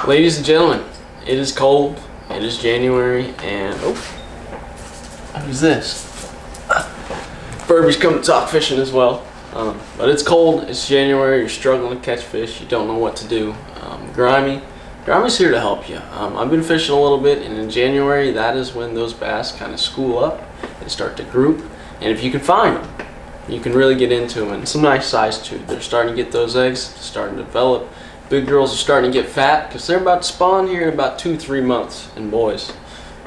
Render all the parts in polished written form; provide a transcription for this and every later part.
Ladies and gentlemen, it is cold, it is January, and who's this? Furby's coming to talk fishing as well. But it's cold, it's January, you're struggling to catch fish, you don't know what to do. Griimy's here to help you. I've been fishing a little bit, and in January, that is when those bass kind of school up, they start to group, and if you can find them, you can really get into them, and some nice size too. They're starting to get those eggs, starting to develop. Big girls are starting to get fat because they're about to spawn here in about 2-3 months. And boys,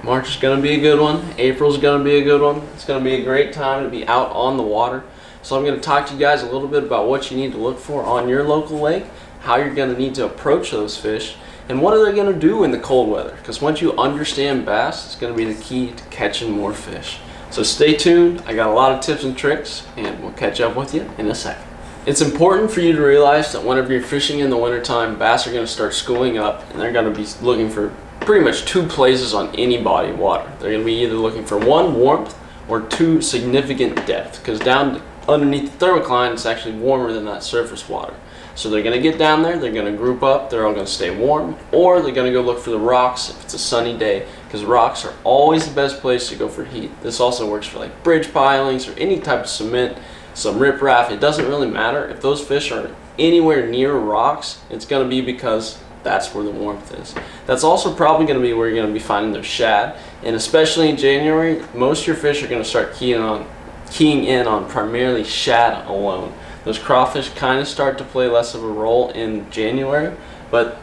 March is going to be a good one. April's going to be a good one. It's going to be a great time to be out on the water. So I'm going to talk to you guys a little bit about what you need to look for on your local lake, how you're going to need to approach those fish, and what are they going to do in the cold weather. Because once you understand bass, it's going to be the key to catching more fish. So stay tuned. I got a lot of tips and tricks, and we'll catch up with you in a second. It's important for you to realize that whenever you're fishing in the wintertime, bass are going to start schooling up, and they're going to be looking for pretty much 2 places on any body of water. They're going to be either looking for 1, warmth, or 2, significant depth, because down underneath the thermocline it's actually warmer than that surface water. So they're going to get down there, they're going to group up, they're all going to stay warm, or they're going to go look for the rocks if it's a sunny day, because rocks are always the best place to go for heat. This also works for like bridge pilings or any type of cement, some riprap. It doesn't really matter. If those fish are anywhere near rocks, it's going to be because that's where the warmth is. That's also probably going to be where you're going to be finding their shad, and especially in January, most of your fish are going to start keying in on primarily shad alone. Those crawfish kind of start to play less of a role in January, but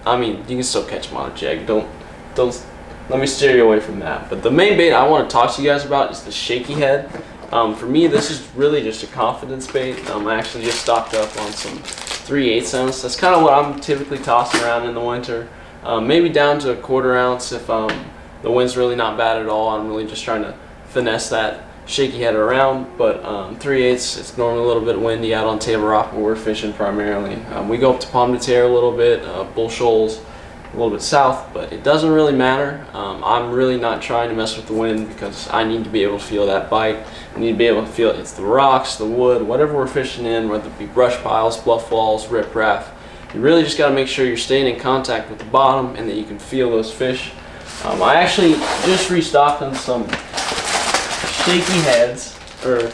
I mean, you can still catch them on a jig. Don't let me steer you away from that. But the main bait I want to talk to you guys about is the Shaky Head. For me, this is really just a confidence bait. I actually just stocked up on some 3/8 ounce. That's kind of what I'm typically tossing around in the winter. Maybe down to a 1/4 ounce if the wind's really not bad at all. I'm really just trying to finesse that Shaky Head around. But 3/8, it's normally a little bit windy out on Table Rock where we're fishing primarily. We go up to Pomme de Terre a little bit, Bull Shoals a little bit south, but it doesn't really matter. I'm really not trying to mess with the wind because I need to be able to feel that bite. I need to be able to feel it's the rocks, the wood, whatever we're fishing in, whether it be brush piles, bluff walls, riprap. You really just got to make sure you're staying in contact with the bottom and that you can feel those fish. I actually just restocked on some Shaky Heads, or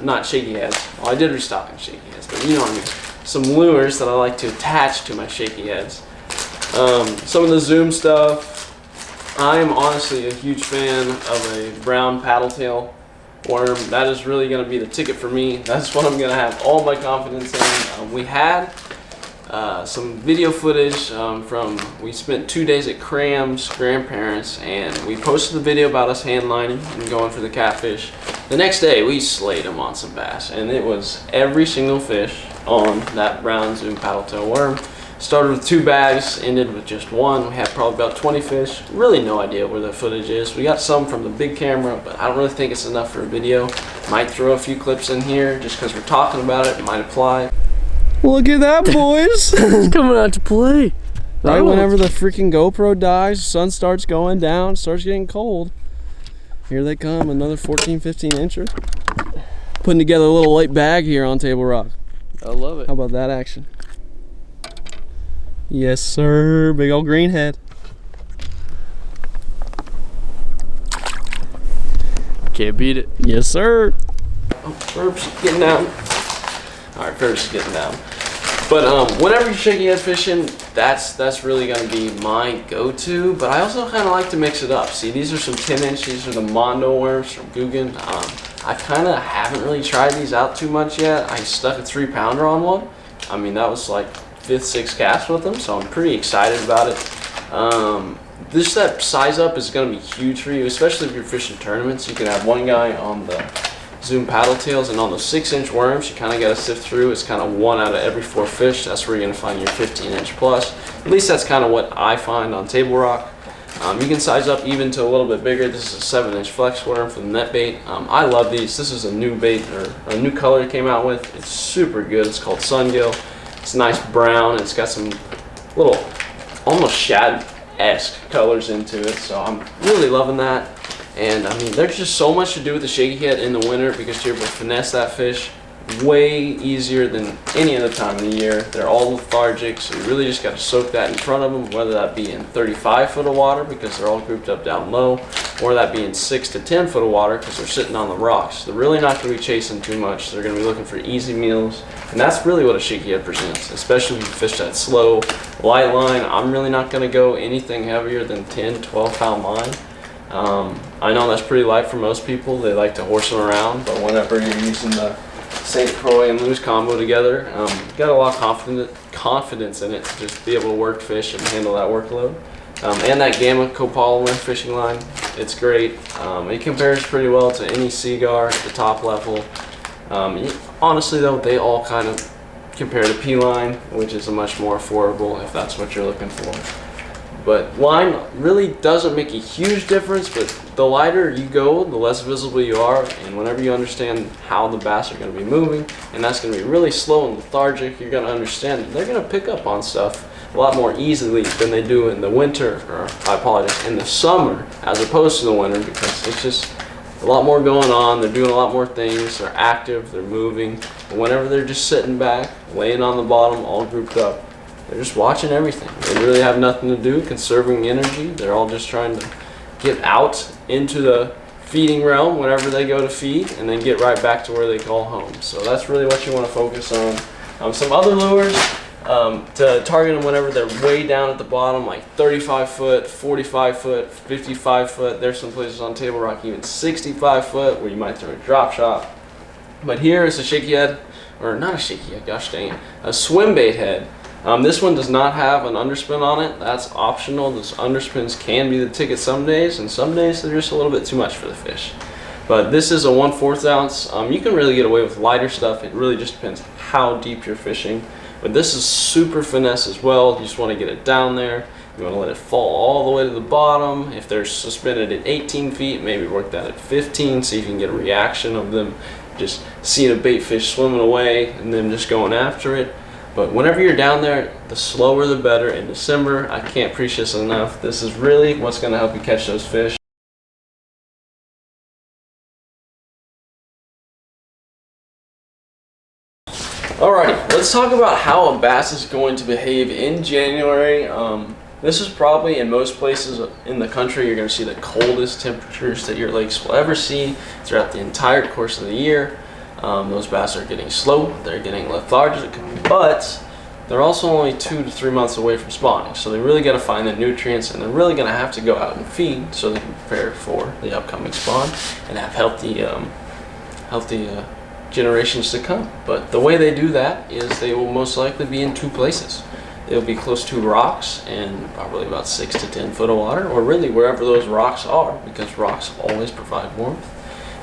not Shaky Heads. Well, I did restock on Shaky Heads, but you know what I mean. Some lures that I like to attach to my Shaky Heads. Some of the Zoom stuff. I am honestly a huge fan of a brown paddle-tail worm. That is really going to be the ticket for me. That's what I'm going to have all my confidence in. We had some video footage we spent 2 days at Cram's grandparents, and we posted the video about us hand lining and going for the catfish. The next day we slayed them on some bass, and it was every single fish on that brown Zoom paddle-tail worm. Started with 2 bags, ended with just 1. We had probably about 20 fish. Really no idea where the footage is. We got some from the big camera, but I don't really think it's enough for a video. Might throw a few clips in here just because we're talking about it. It might apply. Look at that, boys! It's coming out to play. Right whenever the freaking GoPro dies, sun starts going down, starts getting cold. Here they come, another 14-15 incher. Putting together a little light bag here on Table Rock. I love it. How about that action? Yes, sir. Big old green head. Can't beat it. Yes, sir. Oh, Ferb's getting down. Alright, Ferb's getting down. But whenever you're Shaky Head fishing, that's really going to be my go-to. But I also kind of like to mix it up. See, these are some 10-inch. These are the Mondo Worms from Guggen. I kind of haven't really tried these out too much yet. I stuck a 3-pounder on one. I mean, that was like 5th, 6th cast with them, so I'm pretty excited about it. That size up is going to be huge for you, especially if you're fishing tournaments. You can have one guy on the Zoom paddle tails, and on those 6-inch worms, you kind of got to sift through. It's kind of 1 out of every 4 fish. That's where you're going to find your 15-inch plus. At least that's kind of what I find on Table Rock. You can size up even to a little bit bigger. This is a 7-inch flex worm from net bait. I love these. This is a new bait, or a new color it came out with. It's super good. It's called Sungill. It's nice brown. It's got some little almost shad-esque colors into it, so I'm really loving that. And I mean, there's just so much to do with the Shaky Head in the winter because you're able to finesse that fish way easier than any other time of the year. They're all lethargic, so you really just got to soak that in front of them, whether that be in 35 foot of water because they're all grouped up down low, or that be in 6 to 10 foot of water because they're sitting on the rocks. They're really not going to be chasing too much. They're going to be looking for easy meals, and that's really what a shaky head presents, especially if you fish that slow, light line. I'm really not going to go anything heavier than 10, 12 pound line. I know that's pretty light for most people. They like to horse them around, but whenever you're using the St. Croix and Lewis combo together, you got a lot of confidence in it to just be able to work fish and handle that workload. And that Gamma copolymer fishing line, it's great. It compares pretty well to any Seagar at the top level. Honestly though, they all kind of compare to P-line, which is a much more affordable if that's what you're looking for. But line really doesn't make a huge difference, but the lighter you go, the less visible you are, and whenever you understand how the bass are going to be moving, and that's going to be really slow and lethargic, you're going to understand that they're going to pick up on stuff a lot more easily than they do in the winter, or I apologize, in the summer, as opposed to the winter, because it's just a lot more going on. They're doing a lot more things, they're active, they're moving, but whenever they're just sitting back, laying on the bottom, all grouped up, they're just watching everything. They really have nothing to do, conserving energy. They're all just trying to get out into the feeding realm whenever they go to feed, and then get right back to where they call home. So that's really what you want to focus on. Some other lures to target them whenever they're way down at the bottom, like 35 foot, 45 foot, 55 foot. There's some places on Table Rock even 65 foot where you might throw a drop shot. But here is a shaky head, or not a shaky head, gosh dang it, a swim bait head. This one does not have an underspin on it. That's optional. Those underspins can be the ticket some days, and some days they're just a little bit too much for the fish. But this is a 1/4 ounce. You can really get away with lighter stuff. It really just depends how deep you're fishing. But this is super finesse as well. You just want to get it down there. You want to let it fall all the way to the bottom. If they're suspended at 18 feet, maybe work that at 15, see if you can get a reaction of them just seeing a bait fish swimming away and them just going after it. But whenever you're down there, the slower the better. In December, I can't preach this enough. This is really what's going to help you catch those fish. Alright, let's talk about how a bass is going to behave in January. This is probably, in most places in the country, you're going to see the coldest temperatures that your lakes will ever see throughout the entire course of the year. Those bass are getting slow, they're getting lethargic, but they're also only 2 to 3 months away from spawning, so they really got to find the nutrients, and they're really going to have to go out and feed so they can prepare for the upcoming spawn and have healthy generations to come. But the way they do that is they will most likely be in 2 places. They'll be close to rocks and probably about 6 to 10 foot of water, or really wherever those rocks are, because rocks always provide warmth.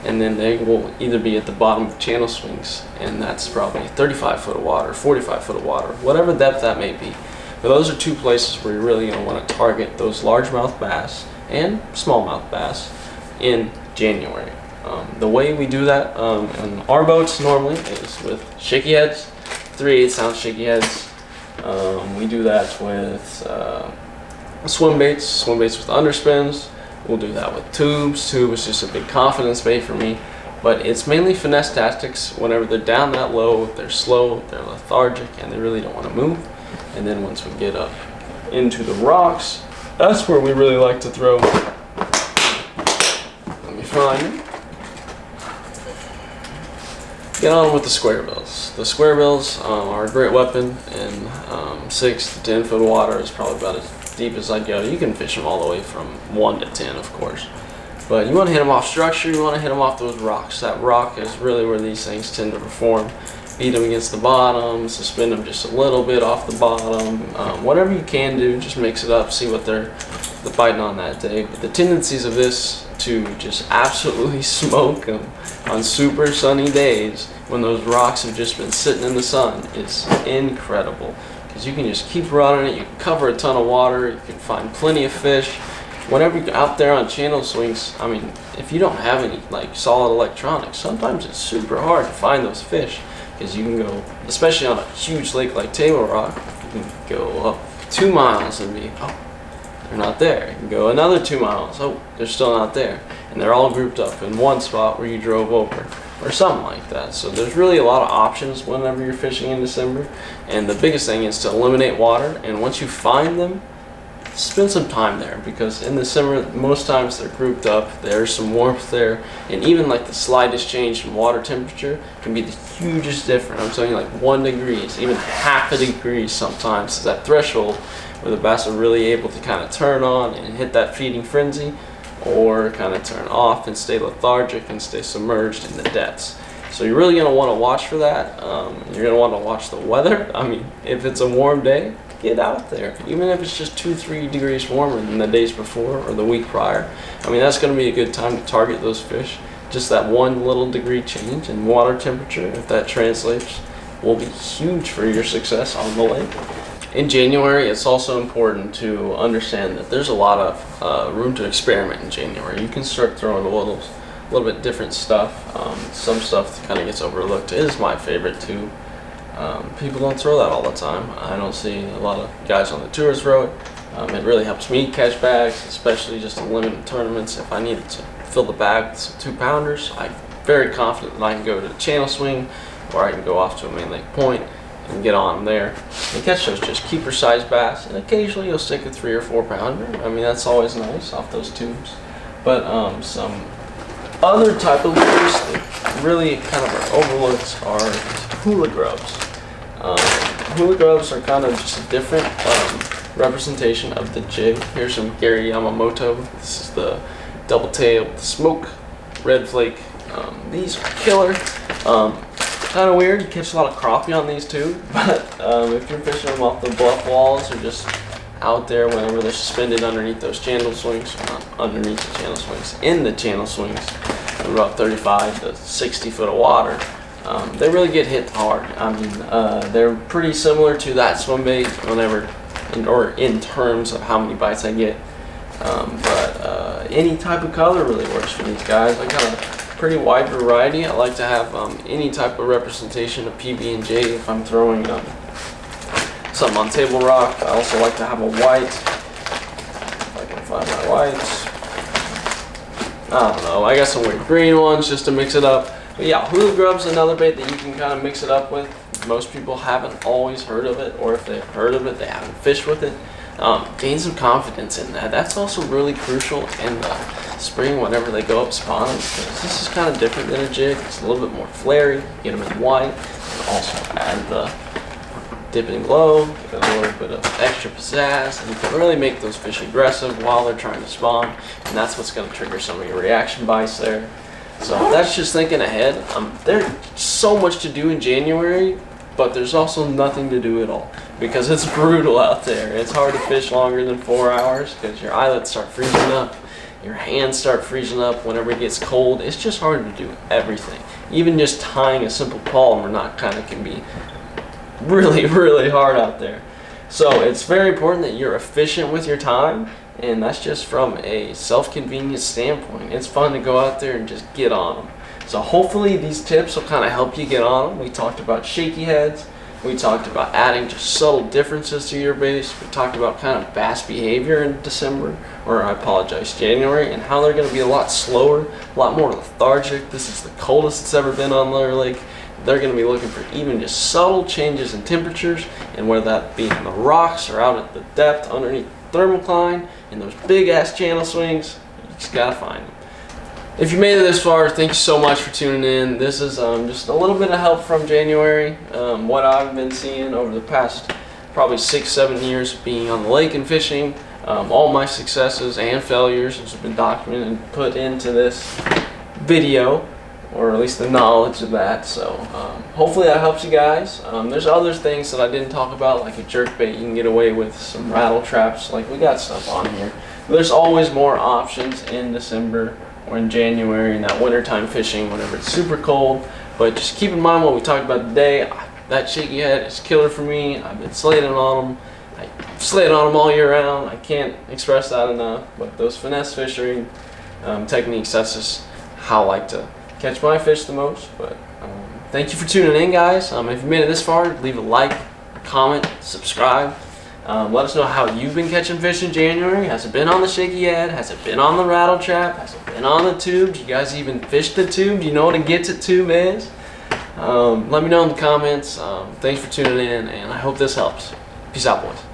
And then they will either be at the bottom of channel swings, and that's probably 35 foot of water, 45 foot of water, whatever depth that may be. But those are 2 places where you're really going to want to target those largemouth bass and smallmouth bass in January. The way we do that on our boats normally is with shaky heads, 3/8 ounce shaky heads. We do that with swim baits with underspins. We'll do that with tubes. Tube is just a big confidence bait for me, but it's mainly finesse tactics. Whenever they're down that low, they're slow, they're lethargic, and they really don't want to move. And then once we get up into the rocks, that's where we really like to throw. Let me find it. Get on with the square bills. The square bills are a great weapon, and 6 to 10 foot of water is probably about as deep as I go. You can fish them all the way from 1 to 10, of course. But you want to hit them off structure, you want to hit them off those rocks. That rock is really where these things tend to perform. Beat them against the bottom, suspend them just a little bit off the bottom. Whatever you can do, just mix it up, see what they're biting on that day. But the tendencies of this to just absolutely smoke them on super sunny days when those rocks have just been sitting in the sun is incredible. Because you can just keep running it, you can cover a ton of water, you can find plenty of fish. Whenever you're out there on channel swings, I mean, if you don't have any like solid electronics, sometimes it's super hard to find those fish. Because you can go, especially on a huge lake like Table Rock, you can go up 2 miles and be, oh, they're not there. You can go another 2 miles, oh, they're still not there. And they're all grouped up in one spot where you drove over. or something like that. So there's really a lot of options whenever you're fishing in December, and the biggest thing is to eliminate water, and once you find them, spend some time there, because in the summer most times they're grouped up, there's some warmth there, and even like the slightest change in water temperature can be the hugest difference. I'm telling you, like 1 degree, even half a degree sometimes is that threshold where the bass are really able to kind of turn on and hit that feeding frenzy, or kind of turn off and stay lethargic and stay submerged in the depths. So you're really going to want to watch for that. You're going to want to watch the weather. I mean, if it's a warm day, get out there, even if it's just 2-3 degrees warmer than the days before or the week prior. I mean, that's going to be a good time to target those fish. Just that 1 little degree change in water temperature, if that translates, will be huge for your success on the lake. In January, it's also important to understand that there's a lot of room to experiment in January. You can start throwing a little bit different stuff. Some stuff kind of gets overlooked. It is my favorite too. People don't throw that all the time. I don't see a lot of guys on the tours throw it. It really helps me catch bags, especially just in limited tournaments. If I needed to fill the bag with some 2-pounders, I'm very confident that I can go to the channel swing, or I can go off to a main lake point and get on there and catch those just keeper size bass, and occasionally you'll stick a 3 or 4 pounder. I mean, that's always nice off those tubes. But some other type of lures that really kind of are overlooked are Hula Grubs. Hula Grubs are kind of just a different representation of the jig. Here's some Gary Yamamoto. This is the double tail with the smoke, red flake. These are killer. Kind of weird, you catch a lot of crappie on these too, but if you're fishing them off the bluff walls or just out there whenever they're suspended underneath those channel swings, not underneath the channel swings, in the channel swings, about 35 to 60 foot of water, they really get hit hard. I mean, they're pretty similar to that swim bait whenever, or in terms of how many bites I get, but any type of color really works for these guys. I got a pretty wide variety. I like to have any type of representation of PB&J if I'm throwing something on table rock. I also like to have a white, if I can find my whites. I don't know, I got some weird green ones just to mix it up. But yeah, Hula Grub's another bait that you can kind of mix it up with. Most people haven't always heard of it, or if they've heard of it, they haven't fished with it. Gain some confidence in that. That's also really crucial in the spring whenever they go up spawning, because this is kind of different than a jig. It's a little bit more flary. Get them in white, and also add the dip and glow, give it a little bit of extra pizzazz, and you can really make those fish aggressive while they're trying to spawn, and that's what's going to trigger some of your reaction bites there. So that's just thinking ahead. There's so much to do in January, but there's also nothing to do at all, because it's brutal out there. It's hard to fish longer than 4 hours because your eyelets start freezing up, your hands start freezing up whenever it gets cold. It's just hard to do everything. Even just tying a simple palm or knot kind of can be really, really hard out there. So it's very important that you're efficient with your time, and that's just from a self-convenience standpoint. It's fun to go out there and just get on them. So hopefully these tips will kind of help you get on them. We talked about shaky heads. We talked about adding just subtle differences to your base. We talked about kind of bass behavior in December, or I apologize, January, and how they're going to be a lot slower, a lot more lethargic. This is the coldest it's ever been on their lake. They're going to be looking for even just subtle changes in temperatures, and whether that be in the rocks or out at the depth underneath the thermocline, in those big ass channel swings, you just got to find them. If you made it this far, thank you so much for tuning in. This is just a little bit of help from January, what I've been seeing over the past probably 6-7 years of being on the lake and fishing. All my successes and failures has been documented and put into this video, or at least the knowledge of that. So hopefully that helps you guys. There's other things that I didn't talk about, like a jerkbait. You can get away with some rattle traps. Like, we got stuff on here. There's always more options in December or in January in that wintertime fishing whenever it's super cold. But just keep in mind what we talked about today. That shaky head is killer for me. I've been slating on them. I slate on them all year round. I can't express that enough. But those finesse fishing techniques, that's just how I like to catch my fish the most. But thank you for tuning in, guys. If you made it this far, leave a like, comment, subscribe, Let us know how you've been catching fish in January. Has it been on the Shaky Head? Has it been on the rattle trap? Has it been on the tube? Do you guys even fish the tube? Do you know what a get to tube is? Let me know in the comments. Thanks for tuning in, and I hope this helps. Peace out, boys.